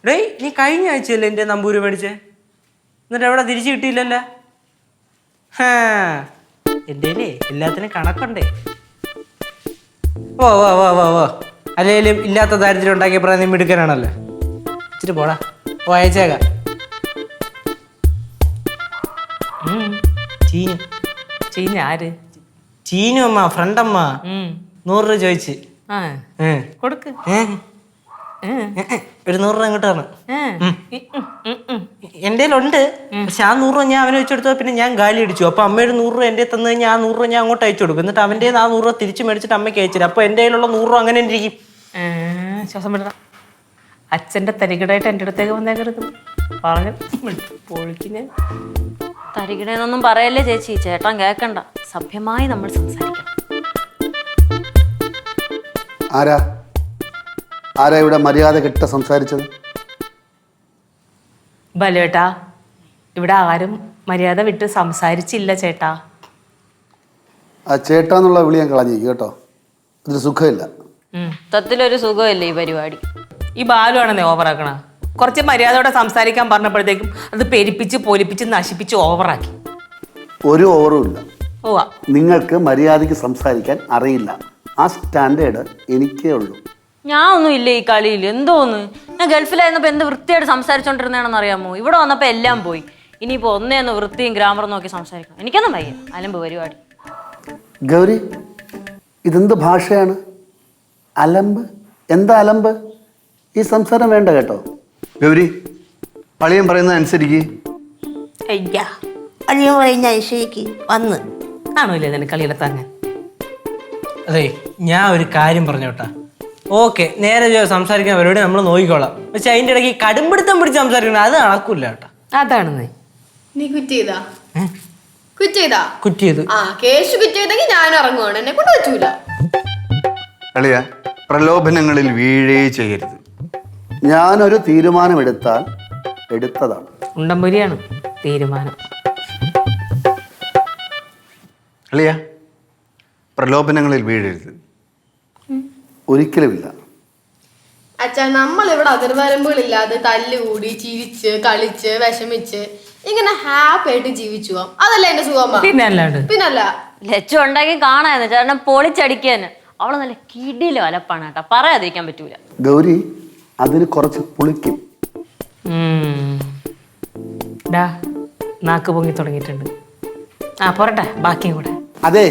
ഡേയ് നീ കഴിഞ്ഞ ആഴ്ചയല്ലേ എൻ്റെ നമ്പൂര് മേടിച്ചേ? എന്നിട്ട് എവിടെ തിരിച്ചു കിട്ടിയില്ലല്ലോ? എൻ്റെ എല്ലാത്തിനും കണക്കുണ്ടേ. ഓ ഓ ഓ ഓ ഓ അല്ലെങ്കിലും ഇല്ലാത്ത ദാരിദ്ര്യം ഉണ്ടാക്കിയ പ്രായം മിടുക്കനാണല്ലോ. ഇച്ചിരി പോടാ. ഓ അയച്ചേക്കാം. ചീനു. ചീന ആര്? ചീനു അമ്മ, ഫ്രണ്ടമ്മ. 100 രൂപ ചോദിച്ച്. കൊടുക്ക്. ഒരു 100 രൂപ ഇങ്ങോട്ട് തരണം. എൻ്റെ ഉണ്ട്. പക്ഷെ ആ 100 രൂപ ഞാൻ അവനെ വെച്ചെടുത്തോ, പിന്നെ ഞാൻ ഗാലി അടിച്ചു. അപ്പൊ അമ്മയുടെ 100 രൂപ എൻ്റെ തന്നു കഴിഞ്ഞാൽ ആ 100 രൂപ ഞാൻ അങ്ങോട്ട് അയച്ചു കൊടുക്കും. എന്നിട്ട് അവൻ്റെ ആ 100 രൂപ തിരിച്ചു മേടിച്ചിട്ട് അമ്മയ്ക്ക് അയച്ചില്ല. അപ്പൊ എൻ്റെ കയ്യിലുള്ള 100 രൂപ അങ്ങനെ ഇരിക്കും. ശ്വാസം വിടണം. അച്ഛൻ്റെ തരികിടായിട്ട് എൻ്റെ അടുത്തേക്ക് വന്നേക്കരുത്. പറഞ്ഞു പൊളിക്കിന്. തരികിടേന്നൊന്നും പറയല്ലേ ചേച്ചി, ചേട്ടൻ കേക്കണ്ട. സഭ്യമായി നമ്മൾ സംസാരിക്കാം. ആരാ ഇവിടെ മര്യാദ കെട്ട സംസാരിച്ചത്? ബലേട്ടാ, ഇവിടെ ആരും മര്യാദ വിട്ട് സംസാരിച്ചില്ല ചേട്ടാ. ആ ചേട്ടാന്നുള്ള വിളി ഞാൻ കളഞ്ഞേക്കും കേട്ടോ. ഇതിന് സുഖമില്ല. മൊത്തത്തിലൊരു സുഖമില്ലേ ഈ പരിപാടി. ഈ ബാലുവാണെന്നേ ഓവറാക്കണ. കുറച്ച് മര്യാദയോടെ സംസാരിക്കാൻ പറഞ്ഞപ്പോഴത്തേക്കും അത് പെരിപ്പിച്ച് പൊലിപ്പിച്ച് നശിപ്പിച്ച് ഓവറാക്കി. ഒരു ഓവറും ഇല്ല. ഓ, നിങ്ങൾക്ക് മര്യാദയ്ക്ക് സംസാരിക്കാൻ അറിയില്ല. ആ സ്റ്റാൻഡേർഡ് എനിക്കേ ഉള്ളൂ. ഞാൻ ഒന്നും ഇല്ല ഈ കളിയിൽ. എന്തോന്ന്, ഞാൻ ഗൾഫിലായിരുന്നപ്പോ എന്ത് വൃത്തിയായിട്ട് സംസാരിച്ചോണ്ടിരുന്നതാണെന്ന് അറിയാമോ? ഇവിടെ വന്നപ്പോ എല്ലാം പോയി. ഇനിയിപ്പോ ഒന്നേന്ന് വൃത്തിയും ഗ്രാമറും നോക്കി സംസാരിക്കണം. എനിക്കൊന്നും വയ്യ. അലമ്പ് പരിപാടി. ഗൗരി, ഇതെന്ത് ഭാഷയാണ്? അലമ്പ്? എന്താ അലമ്പ്? ഈ സംസാരം വേണ്ട കേട്ടോ. ഗൗരി, അളിയൻ പറയുന്നത് അനുസരിക്ക്. അളിയൻ പറയുന്ന അനുസരിക്ക് വന്ന് ആണോല്ലേ നിനക്ക് കളിയുടെ തന്നെ? അതെ, ഞാൻ ഒരു കാര്യം പറഞ്ഞോട്ടാ. ഓക്കെ, നേരെ സംസാരിക്കാൻ പരിപാടി നമ്മൾ നോക്കിക്കോളാം. പക്ഷെ അതിന്റെ ഇടയ്ക്ക് കടുംപിടുത്തം പിടിച്ച് സംസാരിക്കണം, അത് നടക്കൂല കേട്ടോ. അതാണെന്ന്. നീ കുറ്റ് ചെയ്താ? കുറ്റ് ചെയ്തു. ആ കേശു കുറ്റ് ചെയ്തെങ്കിൽ ഞാൻ ഇറങ്ങുവാണ്. എന്നെ കൊണ്ട് പറ്റൂല. അളിയ, പ്രലോഭനങ്ങളിൽ വീഴേ ചെയ്യരുത്. ഞാനൊരു തീരുമാനമെടുത്താൽ എടുത്തതാണ്. ഉണ്ടംപുരിയാണ് തീരുമാനം. അളിയ, പ്രലോഭനങ്ങളിൽ വീഴരുത്. ഒരിക്കലുമില്ല. അച്ഛാ, നമ്മൾ ഇവിടെ അതിർവരമ്പുകളില്ലാതെ തല്ലുകൂടി ചിരിച്ച് കളിച്ച് വിഷമിച്ച് ഇങ്ങനെ ഹാപ്പി ആയിട്ട് ജീവിച്ചു പോവാം. അതല്ല എന്റെ സുഖമാ. പിന്നല്ല ലച്ചു ഉണ്ടാക്കി കാണാന്ന് ചേട്ടൻ പൊളിച്ചടിക്കാന്. അവള് നല്ല കിടിലോ അലപ്പാണ് കേട്ടാ, പറയാതിരിക്കാൻ പറ്റൂല. ഗൗരി, അതിന് കുറച്ച് പുളിക്കും. നാക്ക് പൊങ്ങി തുടങ്ങിയിട്ടുണ്ട്. ആ പോരട്ടെ, ബാക്കിയും കൂടെ. അതെ,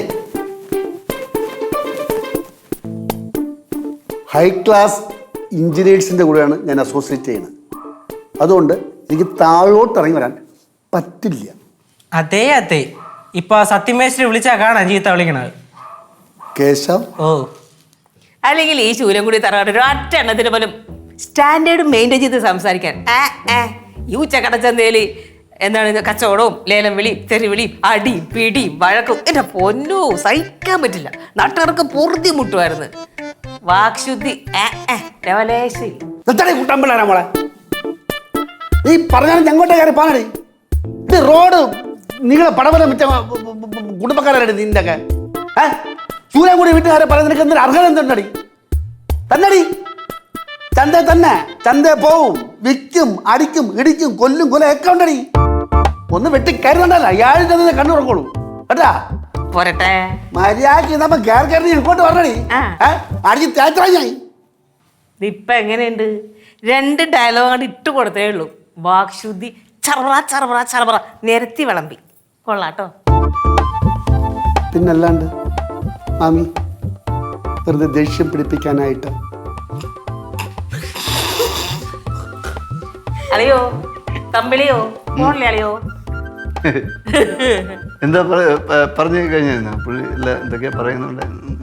ഹൈ ക്ലാസ് എഞ്ചിനീയേഴ്സിൻ്റെ കൂടെയാണ് ഞാൻ അസോസിയേറ്റ് ചെയ്യുന്നത്. അതുകൊണ്ട് എനിക്ക് താഴോട്ട് ഇറങ്ങി വരാൻ പറ്റില്ല. അതെ അതെ, ഇപ്പൊ സത്യമേശ്വരി വിളിച്ചാ കാണാൻ ചീത്ത വിളിക്കണത്. കേശവ്, ഓ, അല്ലെങ്കിൽ ഈ ശൂലം കൂടി തറവാട് ഒരു ഒറ്റ എണ്ണത്തിന് പോലും സ്റ്റാൻഡേർഡ് മെയിൻറ്റെയിൻ ചെയ്ത് സംസാരിക്കാൻ ഈ ഉച്ചക്കടച്ചന്തേല് എന്താണ് കച്ചവടവും ലേലം വിളിയും തെരുവിളിയും അടിയും പിടിയും വഴക്കും എന്റെ പൊന്നോ സഹിക്കാൻ പറ്റില്ല. നാട്ടുകാർക്ക് പൊറുതി മുട്ടുമായിരുന്നു. വാക്ശുദ്ധി മോളെ, നീ പറഞ്ഞാലും ഞങ്ങോട്ടേ കയറി പാനടി. ഇത് റോഡ് നിങ്ങളെ പടവല മിച്ച കുടുംബക്കാരടി നിന്റെ ഒക്കെ. ചൂരം കൂടി വീട്ടുകാരെ പറയാൻ നിനക്ക് എന്തൊരു അർഹത എന്തുണ്ടടി? തന്നടി ചന്ത തന്നെ. ചന്ത പോവും, വിൽക്കും, അടിക്കും, ഇടിക്കും, കൊല്ലും, കൊലയൊക്കെ ഉണ്ടടി. ഒന്ന് വെട്ടി കരുതണ്ടല്ല, അയാളും തന്നെ കണ്ണുറക്കോളൂ കേട്ടാ. പോരട്ടെ, മര്യാദക്ക് നമ്മ കയറി ഇങ്ങോട്ട് പറഞ്ഞടി. അടിച്ച് തേച്ചായി. ഇപ്പൊ എങ്ങനെയുണ്ട്? 2 ഡയലോഗ് കൊണ്ട് ഇട്ട് കൊടുത്തേ ഉള്ളൂ. വാക്ശുദ്ധി ചറപറ ചറപറ ചറപറ നിരത്തി വിളമ്പി. കൊള്ളാട്ടോ. പിന്നല്ലാണ്ട് മാമി വെറുതെ ദേഷ്യം പിടിപ്പിക്കാനായിട്ട്. അളിയോ, തമ്പിളിയോ, മോളിലെ അളിയോ. എന്താ പറഞ്ഞു കഴിഞ്ഞാ പുള്ളി എന്തൊക്കെയാ പറയുന്നുണ്ടായിരുന്നു?